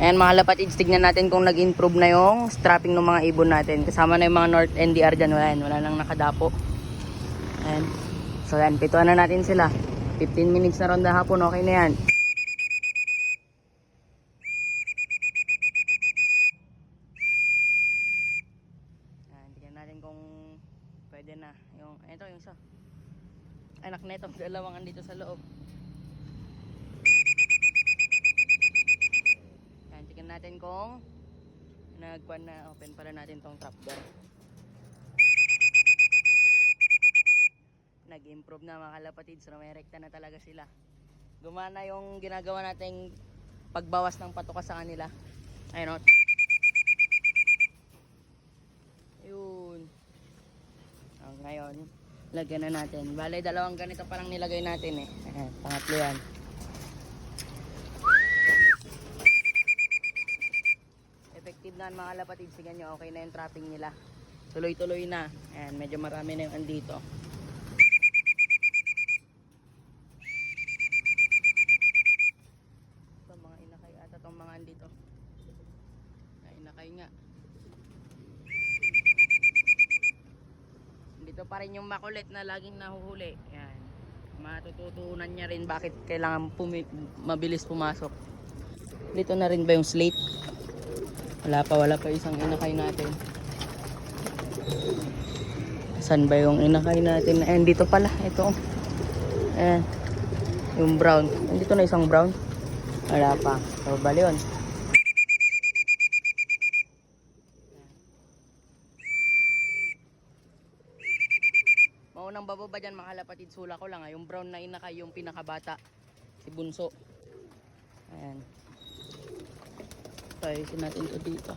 Ayan mga lapatids, tignan natin kung nag-improve na yung strapping ng mga ibon natin. Kasama na yung mga North NDR dyan. Wala nang nakadapo. Ayan. So yan, pituan na natin sila. 15 minutes na ronda hapon, okay na yan. Ayan, tignan natin kung pwede na. Ito yung isa. Anak na ito, dalawang andito sa loob. Ayan, tignan natin kung nagkuhan na, open pala natin tong trapdoor. Nag-improve na mga kalapatids, so may rekta na talaga sila. Gumana yung ginagawa nating pagbawas ng patuka sa kanila. Ayun o. Yun. Ngayon, lagyan na natin. Bale, dalawang ganito palang nilagay natin eh. Ayan, pangatlo yan. Effective na mga kalapatids, tingnan nyo, okay na yung trapping nila. Tuloy-tuloy na. Ayan, medyo marami na yung andito. Itong mga andito ay inakay nga. Dito pa rin yung makulit na laging nahuhuli. Yan. Matututunan niya rin bakit kailangan mabilis pumasok. Dito na rin ba yung slate? Wala pa isang inakay natin. Saan ba yung inakay natin? Ayan, dito pala. Ito. Ayan. Yung brown. Dito na isang brown. Wala pa. So, bali yun. Maunang bababa dyan mga kalapatid. Sula ko lang. Yung brown na inakay, yung pinakabata. Si Bunso. Ayan. So, ayusin natin ito dito.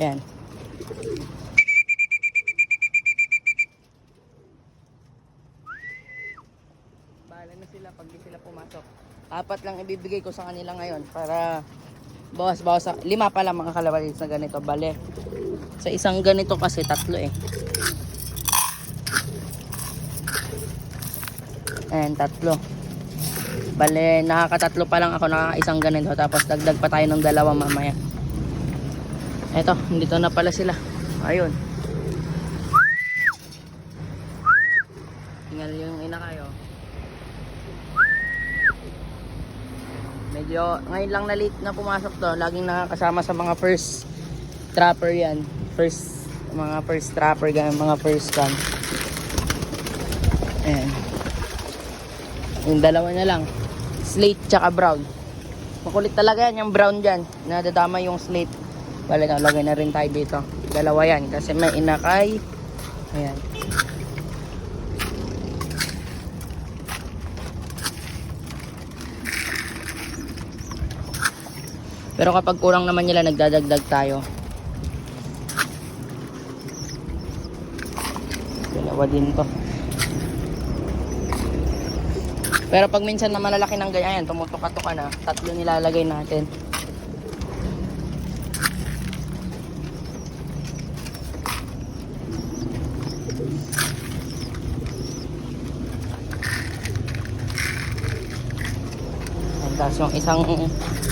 Ayan. Bahala na sila pag di sila pumasok. 4 lang ibibigay ko sa kanila ngayon para bawas-bawas. 5 pa lang mga kalapatids na ganito. Bale, sa isang ganito kasi 3 eh. Ayan, 3. Bale, nakaka-3 pa lang ako, nakaka-isang ganito. Tapos dagdag pa tayo ng 2 mamaya. Eto, dito na pala sila. Ayun. Tingnan yung inakayo. Medyo, ngayon lang na late na pumasok to. Laging nakakasama sa mga first trapper yan. Mga first trapper, mga first cam. Ayan. Yung 2 na lang. Slate tsaka brown. Makulit talaga yan yung brown dyan. Nadadama yung slate. Bale, nalagay na rin tayo dito. 2 yan kasi may inakay. Ayan. Pero kapag kurang naman nila, nagdadagdag tayo. 2 din to. Pero pag minsan na malalaki ng ganyan, tumutuka-tuka na, 3 nilalagay natin. Tapos yung isang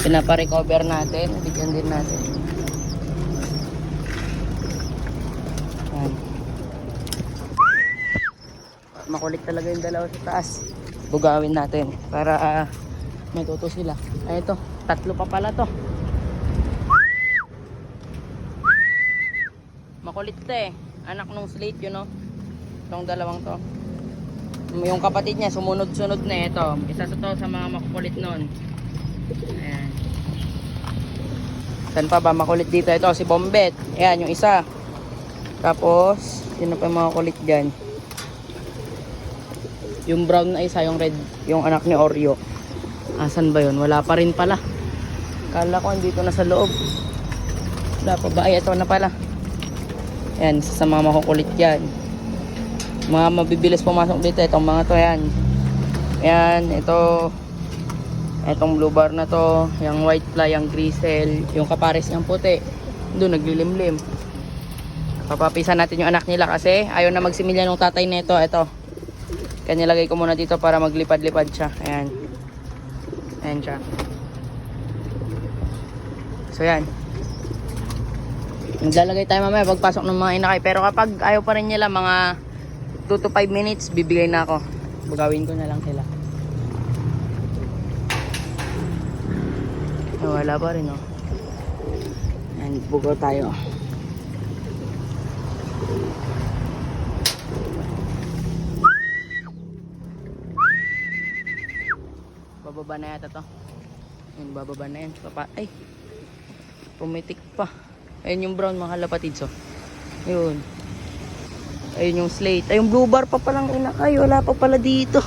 pinapa-recover natin, bigyan din natin. Ayan. Makulit talaga yung 2 sa taas. Bugawin natin para matuto sila. Ay, ito, 3 pa pala to. Makulit to eh. Anak nung slate yun, no? Itong 2 to. Yung kapatid niya sumunod-sunod na ito. Isa sa to sa mga makukulit nun. Ayan. Saan pa ba makulit dito? Ito si Bombet. Ayan yung isa. Tapos yun na pa yung mga kulit dyan. Yung brown na isa, yung red, yung anak ni Oreo. Asan ba yun? Wala pa rin pala. Kala ko andito na sa loob. Wala pa ba? Ay, ito na pala. Ayan, sa mga makukulit yan. Mga mabibilis pumasok dito. Itong mga to yan. Ayan, itong blue bar na to. Yung white fly, yung grisel. Yung kapares niyang puti. Doon, naglilimlim. Papapisan natin yung anak nila kasi ayaw na magsimilya ng tatay nito. Ito. Kaya nilagay ko muna dito para maglipad-lipad siya. Ayan. Ayan siya. So yan. Maglalagay tayo mamaya pagpasok ng mga inakay. Pero kapag ayaw pa rin nila, mga 2 to 5 minutes, bibigay na ako. Gagawin ko na lang sila. Oh, wala pa rin, oh. Ayan, bugaw tayo. Bababa na yata to. Ayan, bababa na yan. Ay, pumitik pa. Ayun yung brown, mga kalapatids, oh. Ayun. Ayun yung slate. Ay, yung blue bar pa palang inakay. Wala pa pala dito.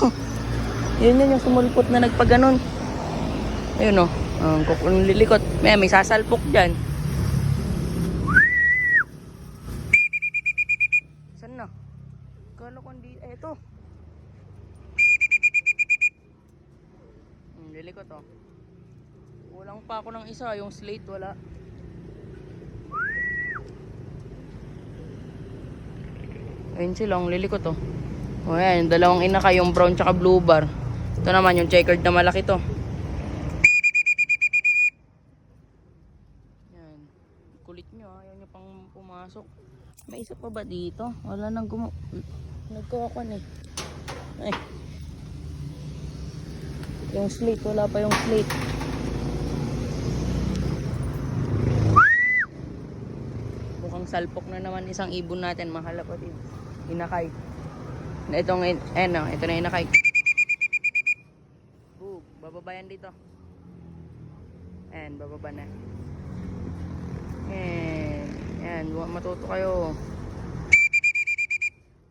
Ayun yun yung sumulpot na nagpaganon. Ayun, oh. Ang lilikot. May sasalpok dyan. Saan na? Kala ko hindi. Eto. Lilikot, oh. Kulang pa ako ng isa. Yung slate, wala. Ayun sila, ang lilikot, oh. O yan, yung dalawang inaka, yung brown tsaka blue bar. Ito naman, yung checkered na malaki to. Yan. Kulit nyo, ayaw nyo pang pumasok. May isa pa ba dito? Wala nang nagkawakan eh. Ay. Yung slate, wala pa yung slate. Mukhang salpok na naman isang ibon natin, mga kalapatid. Inakay. Ito na inakay. Bababa yan dito. Ayan, bababa na. Ayan, matuto kayo.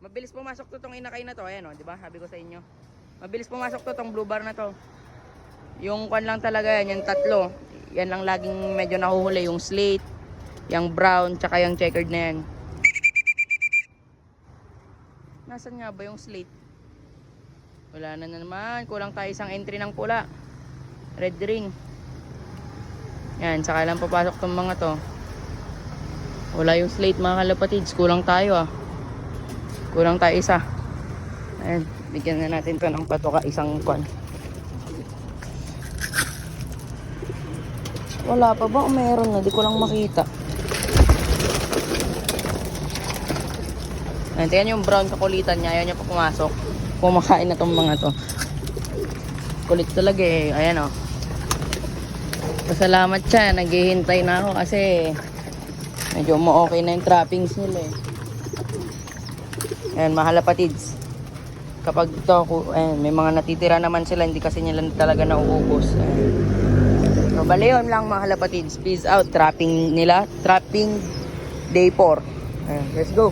Mabilis pumasok to tong inakay na to. Ayan, oh, di ba? Sabi ko sa inyo. Mabilis pumasok to tong blue bar na to. Yung kwan lang talaga yan, yung tatlo. Yan lang laging medyo nahuhuli. Yung slate, yung brown, tsaka yung checkered na yan. Nasaan nga ba yung slate? Wala na naman. Kulang tayo isang entry ng pula. Red ring. Yan, saka lang papasok tong mga to. Wala yung slate, mga kalapatids. Kulang tayo, ah. Kulang tayo isa. Ayan, bigyan na natin to ng patoka, isang kwan. Wala pa ba? Meron na, di ko lang makita. Ayan, tingnan yung brown kakulitan niya. Ayaw niya pa pumasok. Kumakain na tong mga to. Kulit talaga eh. Ayan, oh. Pasalamat siya. Naghihintay na ako kasi medyo mo-okay na yung trappings nila eh. Ayan, mga kalapatids. Kapag ito, ayan, may mga natitira naman sila. Hindi kasi nila talaga nauubos. Ayan. So, bali yun lang, mga kalapatids. Peace out. Trapping nila. Trapping day 4. Ayan, let's go.